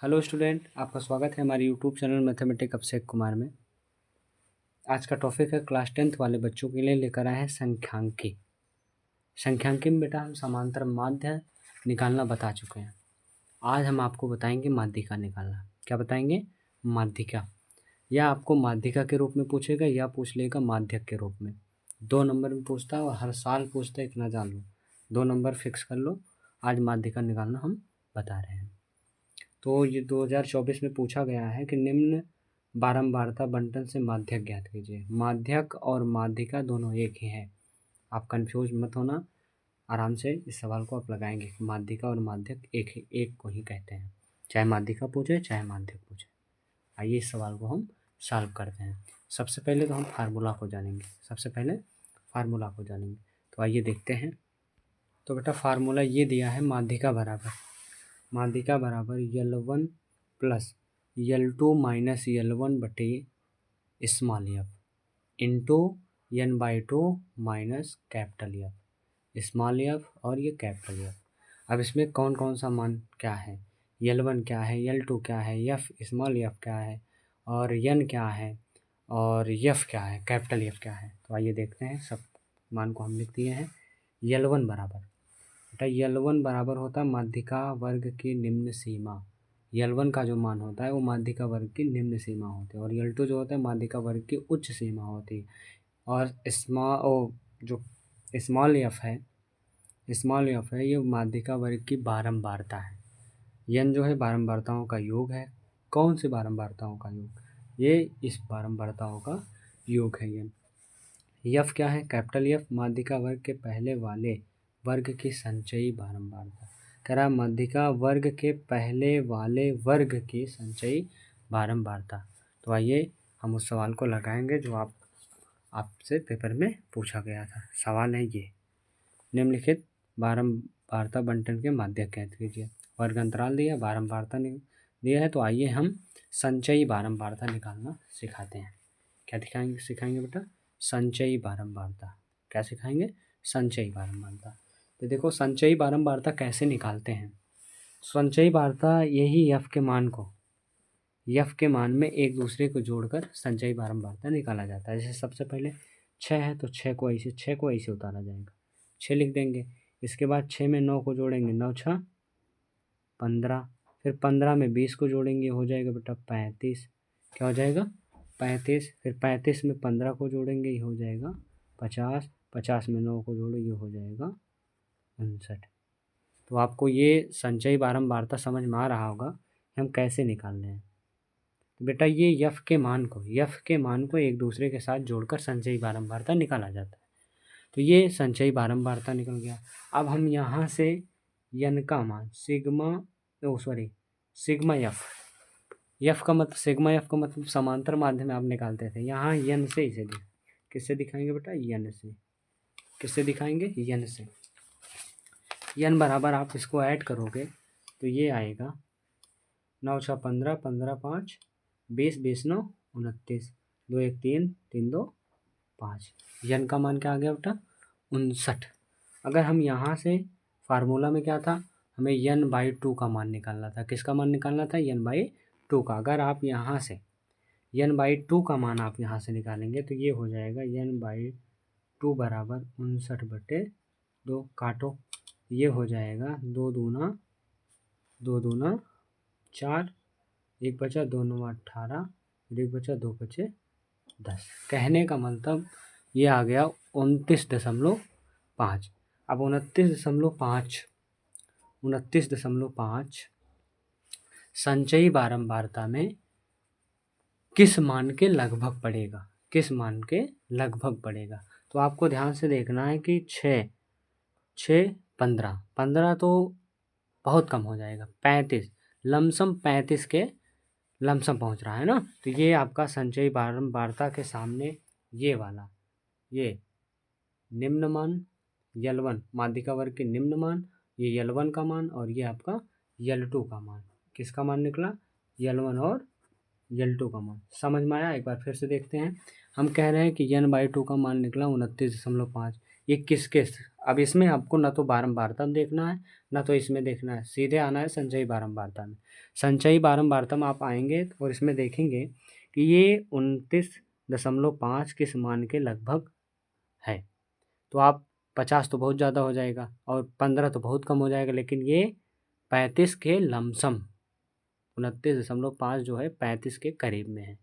Hello student, आपका स्वागत है हमारे YouTube channel mathematics Abhishek Kumar में। आज का टॉपिक है क्लास 10th वाले बच्चों के लिए लेकर आए हैं संख्यांकी। संख्यांकी में बेटा हम समांतर माध्य निकालना बता चुके हैं। आज हम आपको बताएंगे माध्यिका निकालना। क्या बताएंगे? माध्यिका। या आपको माध्यिका के रूप में पूछेगा या पूछ लेगा माध्यक के रूप में। 2 नंबर में पूछता है और हर साल पूछता है, इतना जान लो। 2 नंबर फिक्स कर लो। आज माध्यिका निकालना हम बता रहे हैं। तो ये 2024 में पूछा गया है कि निम्न बारंबारता बंटन से माध्यक ज्ञात कीजिए। माध्यक और माध्यिका दोनों एक ही है, आप कंफ्यूज मत होना। आराम से इस सवाल को आप लगाएंगे। माध्यिका और माध्यक एक को ही कहते हैं, चाहे माध्यिका पूछे चाहे माध्यक पूछे। आइए इस सवाल को हम सॉल्व करते हैं। सबसे पहले तो हम फार्मूला को जानेंगे। तो आइए देखते हैं। तो बेटा फार्मूला ये दिया है, माध्यिका बराबर L1 plus L2 minus L1 बटे small F into N/2 minus capital F. Small F और ये कैपिटल एफ। अब इसमें कौन कौन सा मान क्या है? L1 क्या है, L2 क्या है, एफ स्मॉल एफ क्या है, और N क्या है, और एफ क्या है, कैपिटल एफ क्या है। तो आइए देखते हैं। सब मान को हम लिख दिए हैं। L1 बराबर बेटा L1 बराबर होता है माध्यिका वर्ग की निम्न सीमा। L1 का जो मान होता है वो माध्यिका वर्ग की निम्न सीमा होती है, और L2 जो होता है माध्यिका वर्ग की उच्च सीमा होती है। और जो स्मॉल एफ है ये माध्यिका वर्ग की बारंबारता है। N जो है बारंबारताओं का योग है। कौन सी बारंबारताओं का योग? ये इस बारंबारताओं का योग है N। एफ क्या है? कैपिटल एफ माध्यिका वर्ग के पहले वाले वर्ग की संचयी बारंबारता। कह रहा माध्यिका वर्ग के पहले वाले वर्ग की संचयी बारंबारता। तो आइए हम उस सवाल को लगाएंगे जो आपसे पेपर में पूछा गया था। सवाल है ये, निम्नलिखित बारंबारता बंटन के माध्यक ज्ञात कीजिए। वर्ग अंतराल दिया, बारंबारता दिया है। तो आइए हम संचयी बारंबारता निकालना सिखाते हैं। क्या सिखाएंगे बेटा? संचयी बारंबारता। क्या सिखाएंगे? संचयी बारंबारता। तो देखो संचयी बारंबारता कैसे निकालते हैं। संचयी बारंबारता यही एफ के मान में एक दूसरे को जोड़कर संचयी बारंबारता निकाला जाता है। जैसे सबसे पहले 6 है तो 6 को ऐसे उतारा जाएगा, 6 लिख देंगे। इसके बाद 6 में 9 को जोड़ेंगे, 9 6 15। फिर 15 में 20 को जोड़ेंगे, हो जाएगा बेटा 35। क्या हो जाएगा? 35। फिर 35 में 15 को जोड़ेंगे, ये हो जाएगा 50। 50 में 9 को जोड़ो, ये हो जाएगा 59। तो आपको ये संचयी बारंबारता समझ में आ रहा होगा कि हम कैसे निकाल रहे हैं। तो बेटा ये एफ के मान को एक दूसरे के साथ जोड़कर संचयी बारंबारता निकाला जाता है। तो ये संचयी बारंबारता निकल गया। अब हम यहाँ से N का मान सिग्मा एफ का मतलब समांतर माध्य में आप निकालते थे। यहाँ N से इसे किससे दिखाएंगे बेटा? N से। किससे दिखाएंगे? N से। N बराबर आप इसको ऐड करोगे तो ये आएगा 9 6 15, 15 5 20, 20 9 29, 2 1 3, 3 2 5। N का मान क्या आ गया बेटा? 59। अगर हम यहाँ से फार्मूला में क्या था, हमें N/2 का मान निकालना था। किसका मान निकालना था? N/2 का। अगर आप यहाँ से N/2 का मान आप यहाँ से निकालेंगे तो ये हो जाएगा N/2 बराबर 59/2। काटो, ये हो जाएगा 2 दूना 4, 1 बचा, 2 9 18, 1 बचा, 2 बचे 10। कहने का मतलब ये आ गया 29.5। अब 29.5 संचयी बारंबारता में किस मान के लगभग पड़ेगा? तो आपको ध्यान से देखना है कि 15 तो बहुत कम हो जाएगा। 35 लमसम 35 के लमसम पहुंच रहा है ना। तो ये आपका संचयी बारंबारता के सामने ये वाला निम्न मान L1 माध्यिका वर्ग के निम्न मान, ये L1 का मान, और ये आपका L2 का मान। किसका मान निकला? L1 और L2 का मान। समझ में आया? एक बार फिर से देखते हैं। हम कह रहे हैं कि N/2 का मान निकला 29.5। ये किसके, अब इसमें आपको ना तो बारंबारता में देखना है ना तो इसमें देखना है, सीधे आना है संचयी बारंबारता में। संचयी बारंबारता में आप आएंगे और इसमें देखेंगे कि ये 29.5 किस मान के लगभग है। तो आप 50 तो बहुत ज़्यादा हो जाएगा और 15 तो बहुत कम हो जाएगा, लेकिन ये 35 के लमसम, 29.5 जो है 35 के करीब में है।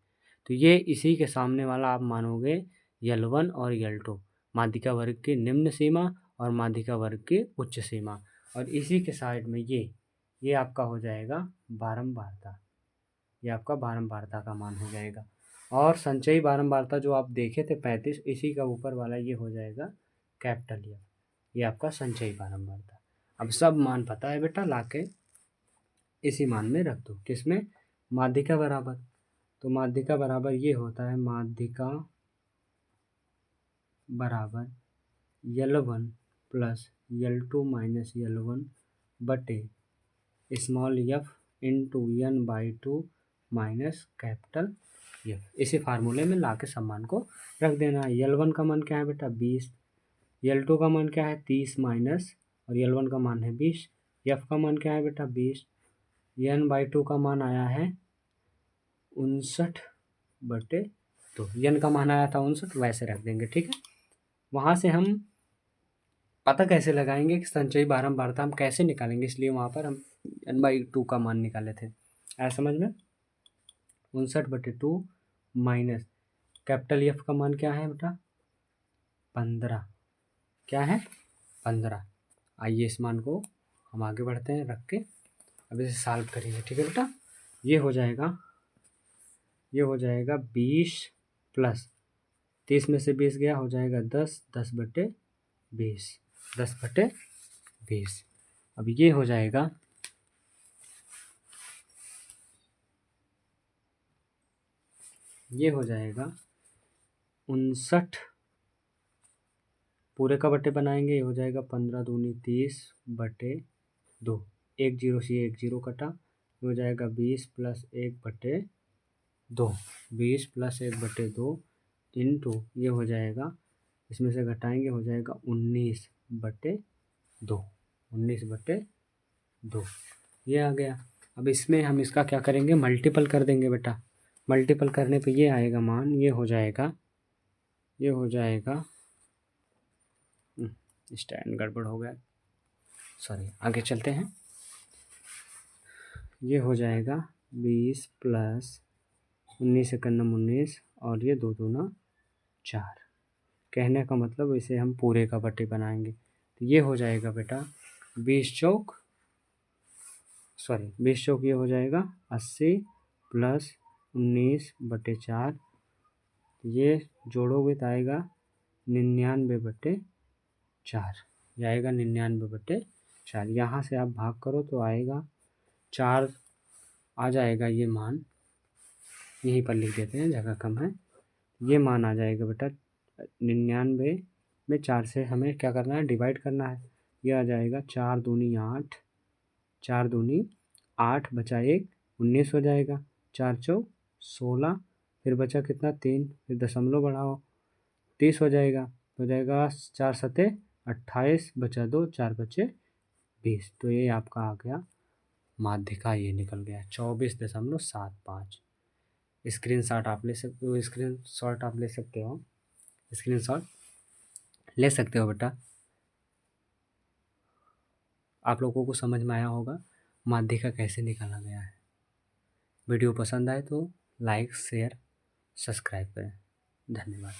तो ये इसी के सामने वाला आप मानोगे L1 और L2, माध्यिका वर्ग की निम्न सीमा और माध्यिका वर्ग की उच्च सीमा, और इसी के साइड में ये आपका हो जाएगा बारंबारता, ये आपका बारंबारता का मान हो जाएगा। और संचयी बारंबारता जो आप देखे थे 35, इसी का ऊपर वाला ये हो जाएगा कैपिटल ये आपका संचयी बारंबारता। अब सब मान पता है बेटा, लाके इसी मान में रख दो, किसमें, माध्यिका बराबर। तो माध्यिका बराबर ये होता है, माध्यिका बराबर L1 plus L2 minus L1 बटे small f into n/2 minus capital F। इसी फार्मूले में लाके सम्मान को रख देना है। L1 का मान क्या है बेटा 20, L2 का मान क्या है 30 माइनस, और L1 का मान है 20, F का मान क्या है बेटा 20, n/2 का मान आया है 59/2, n का मान आया था 59, वैसे रख देंगे, ठीक है। वहाँ से हम पता कैसे लगाएंगे कि संचयी बारंबारता हम कैसे निकालेंगे, इसलिए वहाँ पर हम n/2 का मान निकाले थे। आया समझ में, 59/2 माइनस कैपिटल F का मान क्या है बेटा 15, क्या है 15। आइए इस मान को हम आगे बढ़ते हैं रख के, अब इसे सॉल्व करेंगे, ठीक है बेटा। ये हो जाएगा 20 प्लस 30 में से 20 गया, हो जाएगा 10, 10/20, 10/20। अब ये हो जाएगा 59, पूरे का बटे बनाएंगे, ये हो जाएगा 15 दूनी 30/2, 1 0 से 1 0 कटा, ये हो जाएगा 20 प्लस 1/2, 20 प्लस 1/2 इंटू ये हो जाएगा, इसमें से घटाएंगे हो जाएगा 19/2, 19/2 ये आ गया। अब इसमें हम इसका क्या करेंगे, मल्टीपल कर देंगे बेटा। मल्टीपल करने पे ये आएगा मान, ये हो जाएगा स्टैंड गड़बड़ हो गया, सॉरी, आगे चलते हैं। ये हो जाएगा 20 प्लस 19 एकन्नम 19, और ये 2 दूना 4। कहने का मतलब इसे हम पूरे का बटे बनाएंगे, तो ये हो जाएगा बेटा 20 चौक ये हो जाएगा 80 प्लस 19/4, ये जोड़ोगे तो आएगा 99/4, ये आएगा 99/4। यहाँ से आप भाग करो तो आएगा 4 आ जाएगा, ये मान यहीं पर लिख देते हैं, जगह कम है। ये मान आ जाएगा बेटा 99 में 4 से हमें क्या करना है, डिवाइड करना है। ये आ जाएगा 4 दूनी 8, 4 दूनी 8 बचा 1 19 हो जाएगा, 4 चौक 16, फिर बचा कितना 3, फिर दशमलव बढ़ाओ 30 हो जाएगा, 4 सते 28 बचा 2, 4 बचे 20। तो ये आपका आ गया माध्यिका, ये निकल गया 24.75। स्क्रीनशॉट आप ले सकते हो, स्क्रीनशॉट ले सकते हो बेटा। आप लोगों को समझ में आया होगा माध्यिका कैसे निकाला गया है। वीडियो पसंद आए तो लाइक शेयर सब्सक्राइब करें। धन्यवाद।